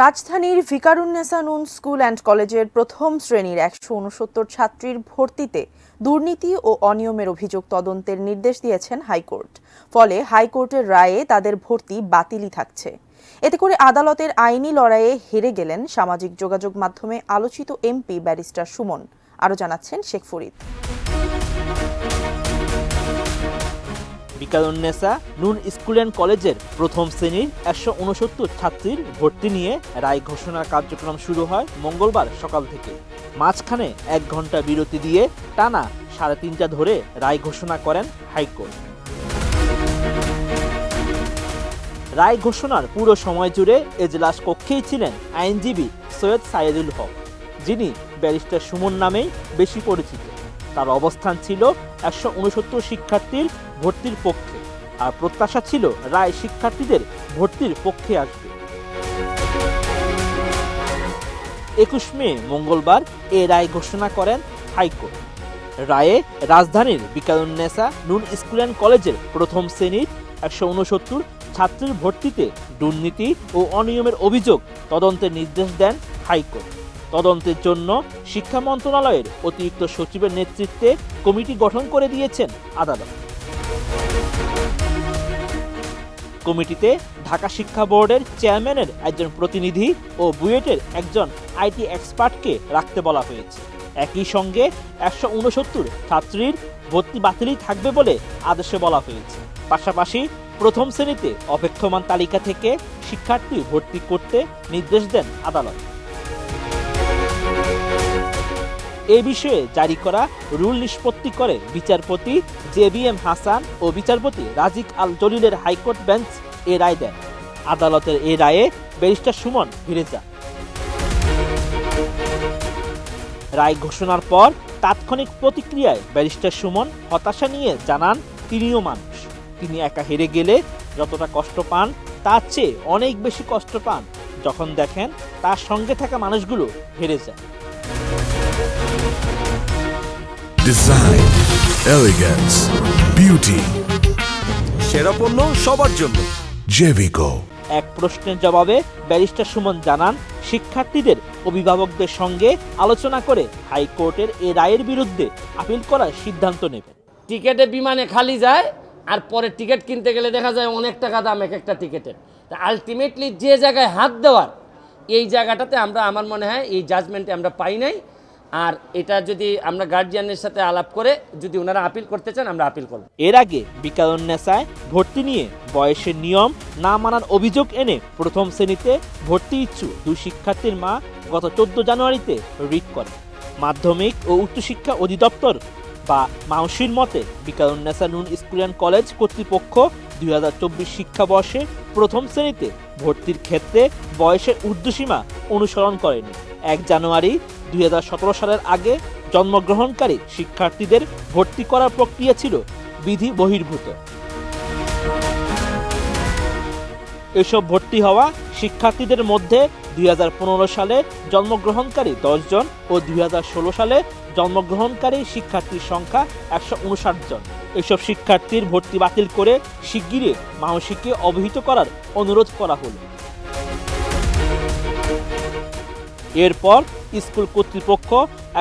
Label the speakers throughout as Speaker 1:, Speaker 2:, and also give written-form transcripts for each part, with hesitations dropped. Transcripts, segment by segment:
Speaker 1: রাজধানীর ভিকারুন্নেসা নূন school and কলেজের প্রথম শ্রেণীর ১৬৯ ছাত্রীর ভর্তিতে দুর্নীতি ও অনিয়মের অভিযোগ তদন্তের নির্দেশ দিয়েছেন হাইকোর্ট। ফলে হাইকোর্টের রায়ে তাদের ভর্তি বাতিলই থাকছে। এতে করে আদালতের আইনি লড়াইয়ে হেরে গেলেন সামাজিক যোগাযোগ মাধ্যমে আলোচিত এমপি ব্যারিস্টার সুমন। আরও জানাচ্ছেন শেখ ফরিদ।
Speaker 2: ভিকারুন্নেসা নূন স্কুল অ্যান্ড কলেজের প্রথম শ্রেণীর ১৬৯ ছাত্রীর ভর্তি নিয়ে রায় ঘোষণার কার্যক্রম শুরু হয় মঙ্গলবার সকাল থেকে। মাঝখানে ১ ঘন্টা বিরতি দিয়ে টানা ৩:৩০ ধরে রায় ঘোষণা করেন হাইকোর্ট। রায় ঘোষণার পুরো সময় জুড়ে এজলাস কক্ষেই ছিলেন আইনজীবী সৈয়দ সাইদুল হক, যিনি ব্যারিস্টার সুমন নামেই বেশি পরিচিত। তার অবস্থান ছিল ১৬৯ শিক্ষার্থীর ভর্তির পক্ষে, আর প্রত্যাশা ছিল রায় শিক্ষার্থীদের ভর্তির পক্ষে আসবে। ২১ মে মঙ্গলবার এ রায় ঘোষণা করেন হাইকোর্ট। রায়ে রাজধানীর ভিকারুন্নেসা নূন স্কুল অ্যান্ড কলেজের প্রথম শ্রেণীর ১৬৯ ছাত্রীর ভর্তিতে দুর্নীতি ও অনিয়মের অভিযোগ তদন্তের নির্দেশ দেন হাইকোর্ট। তদন্তের জন্য শিক্ষা মন্ত্রণালয়ের অতিরিক্ত সচিবের নেতৃত্বে কমিটি গঠন করে দিয়েছেন আদালত। কমিটিতে ঢাকা শিক্ষা বোর্ডের চেয়ারম্যানের একজন প্রতিনিধি ও বুয়েটের একজন আইটি এক্সপার্টকে রাখতে বলা হয়েছে। একই সঙ্গে ১৬৯ ছাত্রীর ভর্তি বাতিলই থাকবে বলে আদেশে বলা হয়েছে। পাশাপাশি প্রথম শ্রেণীতে অপেক্ষমান তালিকা থেকে শিক্ষার্থী ভর্তি করতে নির্দেশ দেন আদালত। এ বিষয়ে জারি করা রুল নিষ্পত্তি করে বিচারপতি JBM হাসান ও বিচারপতি রাজিক আল জলিলের হাইকোর্ট বেঞ্চ এ রায় দেন। আদালতের এ রায়ে ব্যারিস্টার সুমন ফিরে যান। রায় ঘোষণার পর তাৎক্ষণিক প্রতিক্রিয়ায় ব্যারিস্টার সুমন হতাশা নিয়ে জানান, তিনিও মানুষ। তিনি একা হেরে গেলে যতটা কষ্ট পান তার চেয়ে অনেক বেশি কষ্ট পান যখন দেখেন তার সঙ্গে থাকা মানুষগুলো হেরে যায়।
Speaker 3: ডিজাইন, এলিগেন্স, বিউটি, সেরা পণ্য সবার জন্য জেভিকো।
Speaker 2: এক প্রশ্নের জবাবে ব্যারিস্টার সুমন জানান, শিক্ষার্থীদের অভিভাবকদের সঙ্গে আলোচনা করে হাইকোর্টের এই রায়ের বিরুদ্ধে আপিল করার সিদ্ধান্ত নেবেন।
Speaker 4: টিকেটে বিমানে খালি যায়, আর পরে টিকিট কিনতে গেলে দেখা যায় অনেক টাকা দাম এক একটা টিকিটের। তা আলটিমেটলি যে জায়গায় হাত দেওয়ার, এই জায়গাটাতে আমার মনে হয় এই জাজমেন্টে আমরা পাই নাই। আর এটা যদি আমরা গার্জিয়ানের সাথে আলাপ করে যদি ওনারা আপিল করতে চান, আমরা আপিল করব।
Speaker 2: এর আগে ভিকারুন্নেসায় ভর্তি নিয়ে বয়সের নিয়ম না মানার অভিযোগ এনে প্রথম শ্রেণীতে ভর্তি ইচ্ছুক 2 শিক্ষার্থীর মা গত 14 জানুয়ারিতে রিট করেন। মাধ্যমিক ও উচ্চশিক্ষা অধিদপ্তর বা মাউসির মতে ভিকারুন্নেসা নূন স্কুল অ্যান্ড কলেজ কর্তৃপক্ষ 2024 শিক্ষাবর্ষে প্রথম শ্রেণীতে ভর্তির ক্ষেত্রে বয়সের ঊর্ধ্বসীমা অনুসরণ করেনি। 1 জানুয়ারি 2017 সালের আগে জন্মগ্রহণকারী শিক্ষার্থীদের ভর্তি করার প্রক্রিয়া ছিল বিধি বহির্ভূত। এসব ভর্তি হওয়া শিক্ষার্থীদের মধ্যে 2015 সালে জন্মগ্রহণকারী 10 জন ও 2016 সালে জন্মগ্রহণকারী শিক্ষার্থীর সংখ্যা 159 জন। এসব শিক্ষার্থীর ভর্তি বাতিল করে শিগগিরই মাউসিকে অবহিত করার অনুরোধ করা হলো। এরপর স্কুল কর্তৃপক্ষ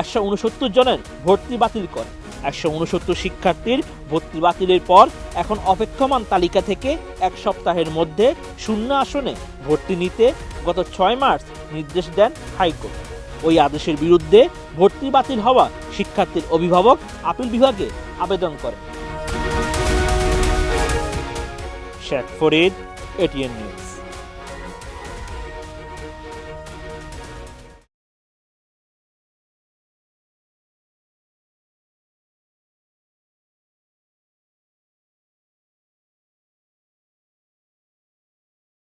Speaker 2: 169 জনের ভর্তি বাতিল করে। 169 শিক্ষার্থীর ভর্তি বাতিলের পর এখন অপেক্ষমান তালিকা থেকে 1 সপ্তাহের মধ্যে শূন্য আসনে ভর্তি নিতে গত 6 মার্চ নির্দেশ দেন হাইকোর্ট। ওই আদেশের বিরুদ্ধে ভর্তি বাতিল হওয়া শিক্ষার্থীর অভিভাবক আপিল বিভাগে আবেদন করেন। Sheikh Farid, ATN news.